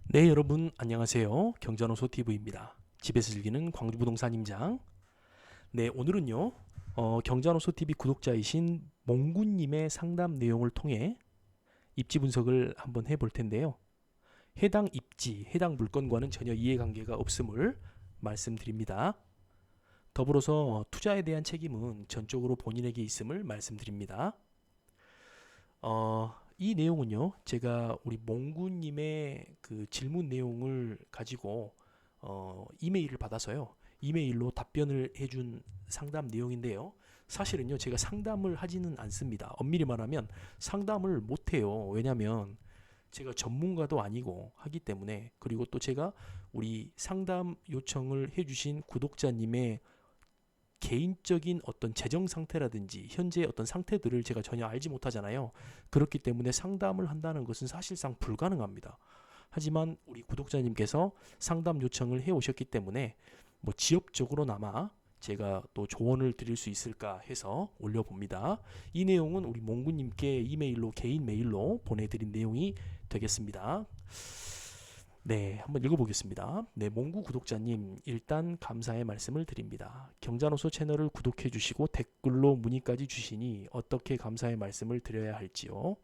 네, 여러분 안녕하세요. 경자노소 TV입니다. 집에서 즐기는 광주부동산 임장. 네, 오늘은요. 경자노소 TV 구독자이신 몽구님의 상담 내용을 통해 입지 분석을 한번 해볼 텐데요. 해당 입지, 해당 물건과는 전혀 이해관계가 없음을 말씀드립니다. 더불어서 투자에 대한 책임은 전적으로 본인에게 있음을 말씀드립니다. 이 내용은요, 제가 우리 몽구님의 그 질문 내용을 가지고 이메일을 받아서요, 이메일로 답변을 해준 상담 내용인데요. 사실은요, 제가 상담을 하지는 않습니다. 엄밀히 말하면 상담을 못해요. 왜냐면 제가 전문가도 아니고 하기 때문에. 그리고 또 제가 우리 상담 요청을 해주신 구독자님의 개인적인 어떤 재정 상태라든지 현재 어떤 상태들을 제가 전혀 알지 못하잖아요. 그렇기 때문에 상담을 한다는 것은 사실상 불가능합니다. 하지만 우리 구독자님께서 상담 요청을 해 오셨기 때문에 뭐 지엽적으로나마 제가 또 조언을 드릴 수 있을까 해서 올려봅니다. 이 내용은 우리 몽구님께 이메일로, 개인 메일로 보내드린 내용이 되겠습니다. 네, 한번 읽어보겠습니다. 네, 몽구 구독자님, 일단 감사의 말씀을 드립니다. 경자노소 채널을 구독해 주시고 댓글로 문의까지 주시니 어떻게 감사의 말씀을 드려야 할지요.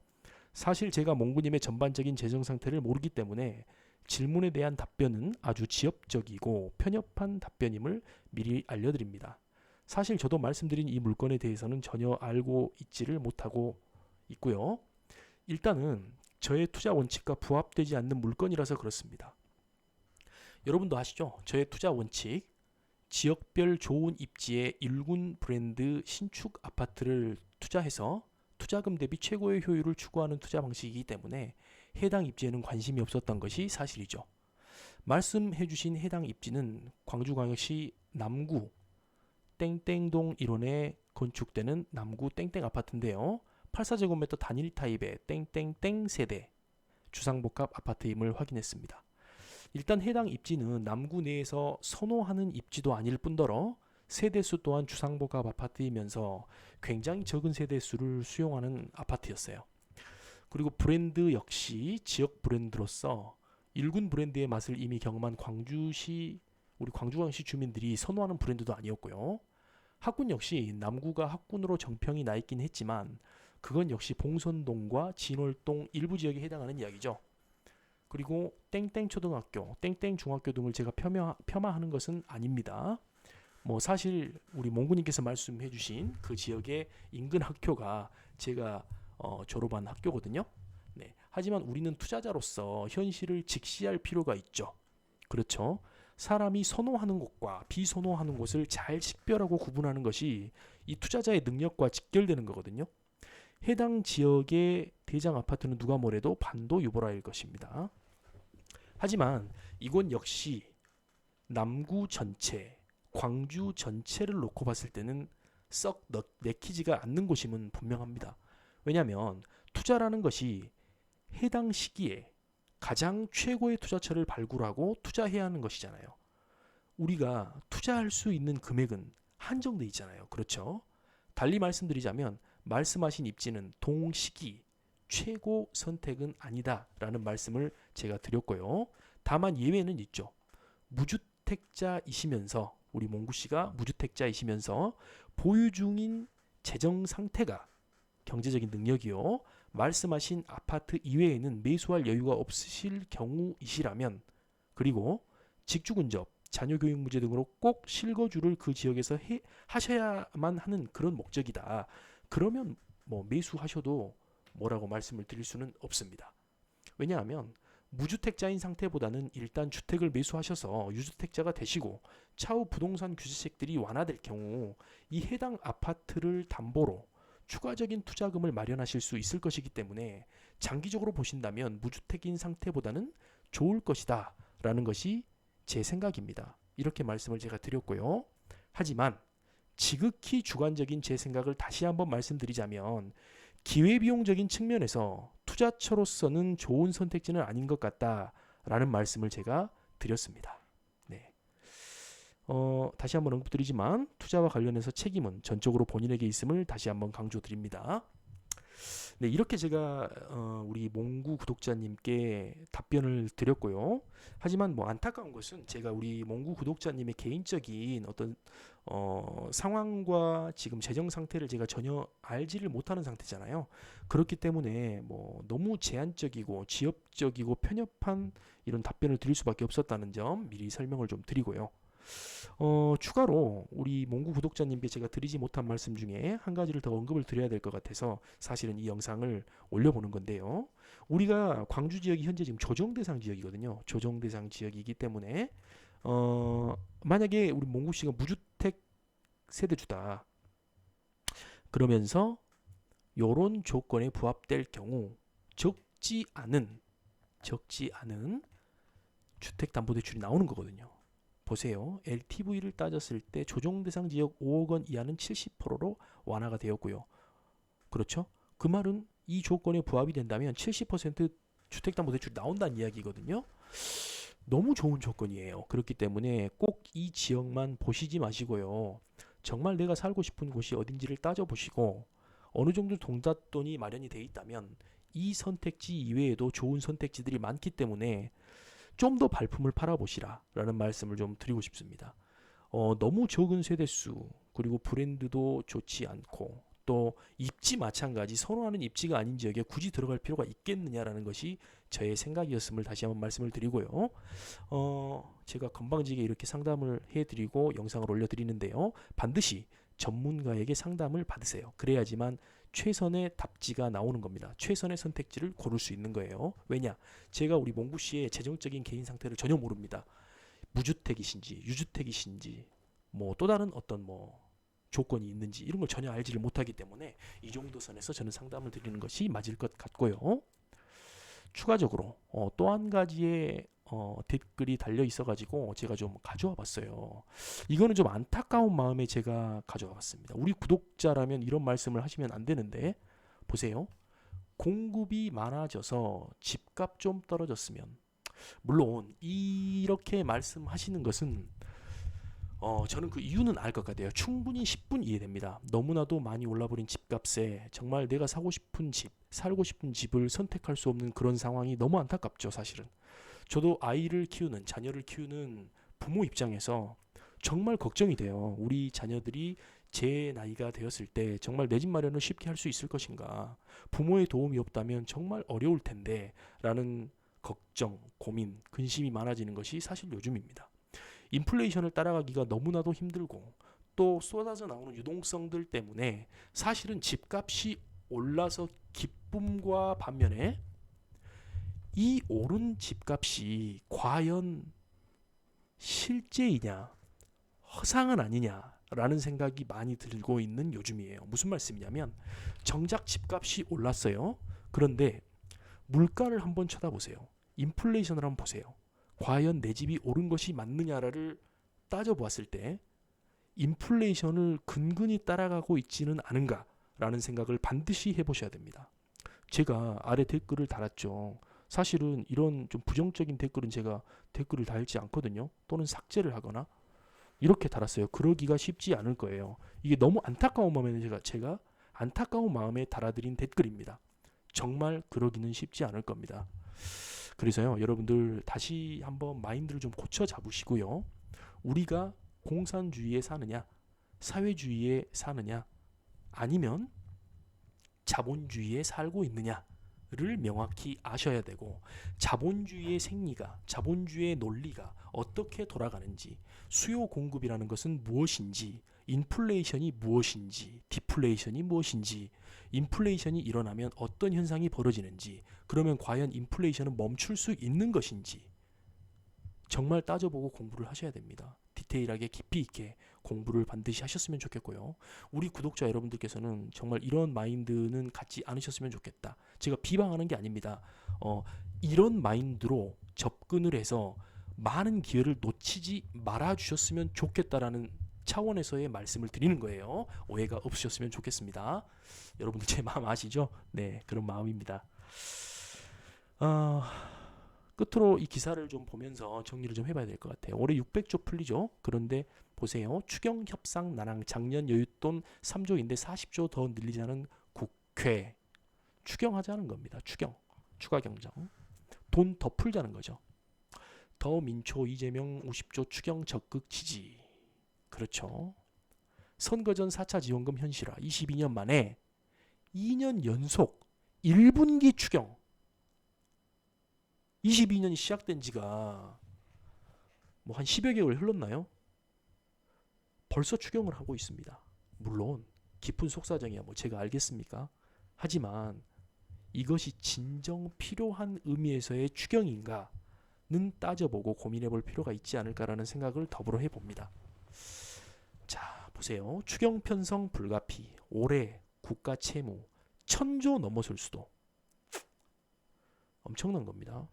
사실 제가 몽구님의 전반적인 재정 상태를 모르기 때문에 질문에 대한 답변은 아주 지엽적이고 편협한 답변임을 미리 알려드립니다. 사실 저도 말씀드린 이 물건에 대해서는 전혀 알고 있지를 못하고 있고요. 일단은 저의 투자 원칙과 부합되지 않는 물건이라서 그렇습니다. 여러분도 아시죠? 저의 투자 원칙, 지역별 좋은 입지의 1군 브랜드 신축 아파트를 투자해서 투자금 대비 최고의 효율을 추구하는 투자 방식이기 때문에 해당 입지에는 관심이 없었던 것이 사실이죠. 말씀해주신 해당 입지는 광주광역시 남구 땡땡동 일원에 건축되는 남구 땡땡 아파트인데요. 84제곱미터 단일 타입의 땡땡땡 세대 주상복합 아파트임을 확인했습니다. 일단 해당 입지는 남구 내에서 선호하는 입지도 아닐 뿐더러 세대수 또한 주상복합 아파트이면서 굉장히 적은 세대수를 수용하는 아파트였어요. 그리고 브랜드 역시 지역 브랜드로서 1군 브랜드의 맛을 이미 경험한 광주시 우리 광주광시 주민들이 선호하는 브랜드도 아니었고요. 학군 역시 남구가 학군으로 정평이 나 있긴 했지만 그건 역시 봉선동과 진월동 일부 지역에 해당하는 이야기죠. 그리고 땡땡 초등학교, 땡땡 중학교 등을 제가 폄하하는 것은 아닙니다. 뭐 사실 우리 몽구님께서 말씀해주신 그 지역의 인근 학교가 제가 졸업한 학교거든요. 네. 하지만 우리는 투자자로서 현실을 직시할 필요가 있죠. 그렇죠. 사람이 선호하는 곳과 비선호하는 곳을 잘 식별하고 구분하는 것이 이 투자자의 능력과 직결되는 거거든요. 해당 지역의 대장 아파트는 누가 뭐래도 반도 유보라일 것입니다. 하지만 이건 역시 남구 전체, 광주 전체를 놓고 봤을 때는 썩 내키지가 않는 곳임은 분명합니다. 왜냐하면 투자라는 것이 해당 시기에 가장 최고의 투자처를 발굴하고 투자해야 하는 것이잖아요. 우리가 투자할 수 있는 금액은 한정돼 있잖아요. 그렇죠? 달리 말씀드리자면 말씀하신 입지는 동시기 최고 선택은 아니다라는 말씀을 제가 드렸고요. 다만 예외는 있죠. 무주택자이시면서 우리 몽구 씨가 무주택자이시면서 보유 중인 재정 상태가 경제적인 능력이요. 말씀하신 아파트 이외에는 매수할 여유가 없으실 경우이시라면 그리고 직주 근접, 자녀 교육 문제 등으로 꼭 실거주를 그 지역에서 하셔야만 하는 그런 목적이다. 그러면 뭐 매수하셔도 뭐라고 말씀을 드릴 수는 없습니다. 왜냐하면 무주택자인 상태보다는 일단 주택을 매수하셔서 유주택자가 되시고 차후 부동산 규제책들이 완화될 경우 이 해당 아파트를 담보로 추가적인 투자금을 마련하실 수 있을 것이기 때문에 장기적으로 보신다면 무주택인 상태보다는 좋을 것이다 라는 것이 제 생각입니다. 이렇게 말씀을 제가 드렸고요. 하지만 지극히 주관적인 제 생각을 다시 한번 말씀드리자면 기회비용적인 측면에서 투자처로서는 좋은 선택지는 아닌 것 같다라는 말씀을 제가 드렸습니다. 네. 다시 한번 언급드리지만 투자와 관련해서 책임은 전적으로 본인에게 있음을 다시 한번 강조드립니다. 네, 이렇게 제가 우리 몽구 구독자님께 답변을 드렸고요. 하지만 뭐 안타까운 것은 제가 우리 몽구 구독자님의 개인적인 어떤 상황과 지금 재정 상태를 제가 전혀 알지를 못하는 상태잖아요. 그렇기 때문에 뭐 너무 제한적이고 지엽적이고 편협한 이런 답변을 드릴 수밖에 없었다는 점 미리 설명을 좀 드리고요. 추가로 우리 몽구 구독자님께 제가 드리지 못한 말씀 중에 한 가지를 더 언급을 드려야 될 것 같아서 사실은 이 영상을 올려보는 건데요. 우리가 광주 지역이 현재 지금 조정 대상 지역이거든요. 조정 대상 지역이기 때문에 만약에 우리 몽구 씨가 무주택 세대주다 그러면서 요런 조건에 부합될 경우 적지 않은 주택담보대출이 나오는 거거든요. 보세요. LTV를 따졌을 때 조정 대상 지역 5억 원 이하는 70%로 완화가 되었고요. 그렇죠? 그 말은 이 조건에 부합이 된다면 70% 주택담보대출이 나온다는 이야기거든요. 너무 좋은 조건이에요. 그렇기 때문에 꼭 이 지역만 보시지 마시고요. 정말 내가 살고 싶은 곳이 어딘지를 따져보시고 어느 정도 동잣돈이 마련이 돼 있다면 이 선택지 이외에도 좋은 선택지들이 많기 때문에 좀 더 발품을 팔아보시라 라는 말씀을 좀 드리고 싶습니다. 너무 적은 세대수 그리고 브랜드도 좋지 않고 또 입지 마찬가지 선호하는 입지가 아닌 지역에 굳이 들어갈 필요가 있겠느냐라는 것이 저의 생각이었음을 다시 한번 말씀을 드리고요. 제가 건방지게 이렇게 상담을 해드리고 영상을 올려드리는데요. 반드시 전문가에게 상담을 받으세요. 그래야지만 최선의 답지가 나오는 겁니다. 최선의 선택지를 고를 수 있는 거예요. 왜냐? 제가 우리 몽구 씨의 재정적인 개인 상태를 전혀 모릅니다. 무주택이신지 유주택이신지 뭐 또 다른 어떤 뭐 조건이 있는지 이런 걸 전혀 알지를 못하기 때문에 이 정도 선에서 저는 상담을 드리는 것이 맞을 것 같고요. 추가적으로 또 한 가지의 댓글이 달려 있어가지고 제가 좀 가져와 봤어요. 이거는 좀 안타까운 마음에 제가 가져와 봤습니다. 우리 구독자라면 이런 말씀을 하시면 안 되는데 보세요. 공급이 많아져서 집값 좀 떨어졌으면 물론 이렇게 말씀하시는 것은 저는 그 이유는 알 것 같아요. 충분히 10분 이해됩니다. 너무나도 많이 올라버린 집값에 정말 내가 사고 싶은 집, 살고 싶은 집을 선택할 수 없는 그런 상황이 너무 안타깝죠, 사실은. 저도 아이를 키우는, 자녀를 키우는 부모 입장에서 정말 걱정이 돼요. 우리 자녀들이 제 나이가 되었을 때 정말 내 집 마련을 쉽게 할 수 있을 것인가. 부모의 도움이 없다면 정말 어려울 텐데 라는 걱정, 고민, 근심이 많아지는 것이 사실 요즘입니다. 인플레이션을 따라가기가 너무나도 힘들고 또 쏟아져 나오는 유동성들 때문에 사실은 집값이 올라서 기쁨과 반면에 이 오른 집값이 과연 실제이냐 허상은 아니냐라는 생각이 많이 들고 있는 요즘이에요. 무슨 말씀이냐면 정작 집값이 올랐어요. 그런데 물가를 한번 쳐다보세요. 인플레이션을 한번 보세요. 과연 내 집이 오른 것이 맞느냐를 따져보았을 때 인플레이션을 근근히 따라가고 있지는 않은가라는 생각을 반드시 해보셔야 됩니다. 제가 아래 댓글을 달았죠. 사실은 이런 좀 부정적인 댓글은 제가 댓글을 달지 않거든요. 또는 삭제를 하거나 이렇게 달았어요. 그러기가 쉽지 않을 거예요. 이게 너무 안타까운 마음에 제가 안타까운 마음에 달아드린 댓글입니다. 정말 그러기는 쉽지 않을 겁니다. 그래서요, 여러분들 다시 한번 마인드를 좀 고쳐 잡으시고요. 우리가 공산주의에 사느냐, 사회주의에 사느냐, 아니면 자본주의에 살고 있느냐를 명확히 아셔야 되고 자본주의의 생리가, 자본주의의 논리가 어떻게 돌아가는지, 수요 공급이라는 것은 무엇인지, 인플레이션이 무엇인지, 디플레이션이 무엇인지, 인플레이션이 일어나면 어떤 현상이 벌어지는지, 그러면 과연 인플레이션은 멈출 수 있는 것인지 정말 따져보고 공부를 하셔야 됩니다. 디테일하게 깊이 있게 공부를 반드시 하셨으면 좋겠고요. 우리 구독자 여러분들께서는 정말 이런 마인드는 갖지 않으셨으면 좋겠다. 제가 비방하는 게 아닙니다. 이런 마인드로 접근을 해서 많은 기회를 놓치지 말아 주셨으면 좋겠다라는 차원에서의 말씀을 드리는 거예요. 오해가 없으셨으면 좋겠습니다. 여러분들 제 마음 아시죠? 네, 그런 마음입니다. 끝으로 이 기사를 좀 보면서 정리를 좀 해봐야 될 것 같아요. 올해 600조 풀리죠. 그런데 보세요. 추경 협상 난항 작년 여윳돈 3조인데 40조 더 늘리자는 국회. 추경하자는 겁니다. 추가 경정. 돈 더 풀자는 거죠. 더민초 이재명 50조 추경 적극 지지. 그렇죠. 선거 전 4차 지원금 현실화. 22년 만에 2년 연속 1분기 추경. 22년이 시작된 지가 뭐 한 10여 개월 흘렀나요? 벌써 추경을 하고 있습니다. 물론 깊은 속사정이야 뭐 제가 알겠습니까? 하지만 이것이 진정 필요한 의미에서의 추경인가는 따져보고 고민해볼 필요가 있지 않을까라는 생각을 더불어 해봅니다. 자, 보세요. 추경 편성 불가피. 올해 국가 채무 1000조 넘어설 수도. 엄청난 겁니다.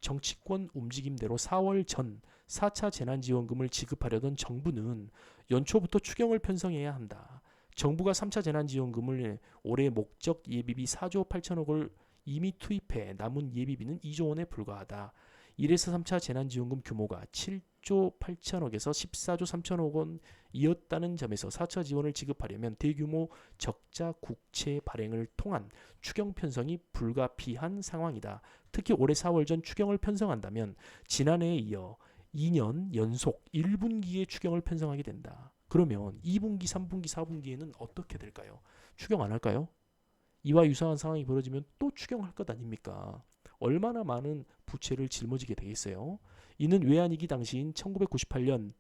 정치권 움직임대로 4월 전 4차 재난지원금을 지급하려던 정부는 연초부터 추경을 편성해야 한다. 정부가 3차 재난지원금을 올해 목적 예비비 4조 8천억을 이미 투입해 남은 예비비는 2조 원에 불과하다. 이래서 3차 재난지원금 규모가 7조 8천억에서 14조 3천억 원이었다는 점에서 4차 지원을 지급하려면 대규모 적자 국채 발행을 통한 추경 편성이 불가피한 상황이다. 특히 올해 4월 전 추경을 편성한다면 지난해에 이어 2년 연속 1분기에 추경을 편성하게 된다. 그러면 2분기, 3분기, 4분기에는 어떻게 될까요? 추경 안 할까요? 이와 유사한 상황이 벌어지면 또 추경할 것 아닙니까? 얼마나 많은 부채를 짊어지게 되겠어요? 이는 외환위기 당시인 1998년,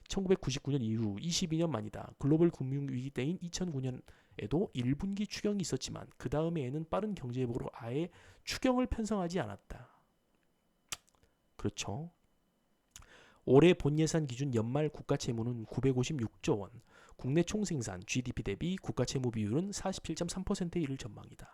1999년 이후 22년 만이다. 글로벌 금융위기 때인 2009년에도 1분기 추경이 있었지만 그 다음해에는 빠른 경제회복으로 아예 추경을 편성하지 않았다. 그렇죠. 올해 본예산 기준 연말 국가채무는 956조 원, 국내 총생산 GDP 대비 국가채무 비율은 47.3%에 이를 전망이다.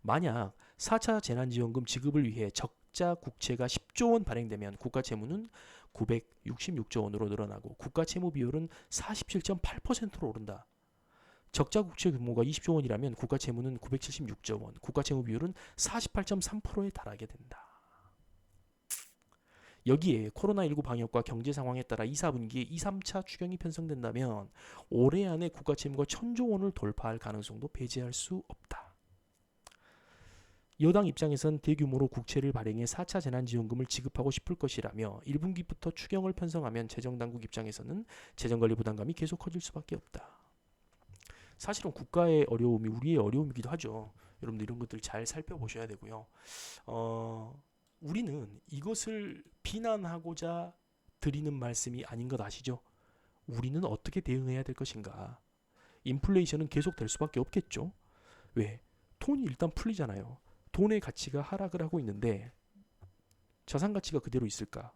만약 4차 재난지원금 지급을 위해 적자 국채가 10조 원 발행되면 국가채무는 966조 원으로 늘어나고 국가채무 비율은 47.8%로 오른다. 적자 국채 규모가 20조 원이라면 국가채무는 976조 원, 국가채무 비율은 48.3%에 달하게 된다. 여기에 코로나19 방역과 경제 상황에 따라 2, 4분기에 2, 3차 추경이 편성된다면 올해 안에 국가채무가 1000조 원을 돌파할 가능성도 배제할 수 없다. 여당 입장에선 대규모로 국채를 발행해 4차 재난지원금을 지급하고 싶을 것이라며 1분기부터 추경을 편성하면 재정당국 입장에서는 재정관리 부담감이 계속 커질 수밖에 없다. 사실은 국가의 어려움이 우리의 어려움이기도 하죠. 여러분들 이런 것들 잘 살펴보셔야 되고요. 우리는 이것을 비난하고자 드리는 말씀이 아닌 것 아시죠? 우리는 어떻게 대응해야 될 것인가? 인플레이션은 계속 될 수밖에 없겠죠. 왜? 돈이 일단 풀리잖아요. 돈의 가치가 하락을 하고 있는데 자산 가치가 그대로 있을까?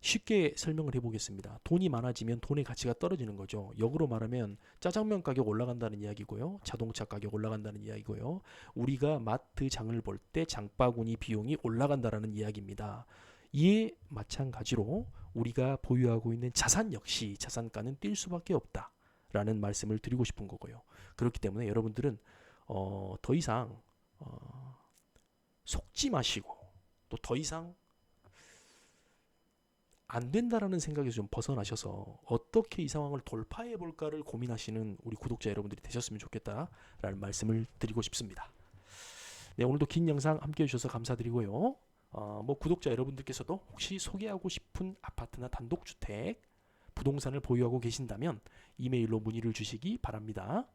쉽게 설명을 해보겠습니다. 돈이 많아지면 돈의 가치가 떨어지는 거죠. 역으로 말하면 짜장면 가격 올라간다는 이야기고요. 자동차 가격 올라간다는 이야기고요. 우리가 마트 장을 볼 때 장바구니 비용이 올라간다는 이야기입니다. 이에 마찬가지로 우리가 보유하고 있는 자산 역시 자산가는 뛸 수밖에 없다라는 말씀을 드리고 싶은 거고요. 그렇기 때문에 여러분들은 더 이상 속지 마시고 또 더 이상 안 된다라는 생각에서 좀 벗어나셔서 어떻게 이 상황을 돌파해 볼까를 고민하시는 우리 구독자 여러분들이 되셨으면 좋겠다라는 말씀을 드리고 싶습니다. 네, 오늘도 긴 영상 함께 해주셔서 감사드리고요. 뭐 구독자 여러분들께서도 혹시 소개하고 싶은 아파트나 단독주택, 부동산을 보유하고 계신다면 이메일로 문의를 주시기 바랍니다.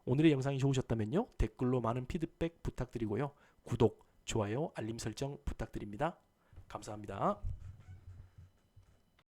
오늘의 영상이 좋으셨다면요, 댓글로 많은 피드백 부탁드리고요. 구독, 좋아요, 알림 설정 부탁드립니다. 감사합니다.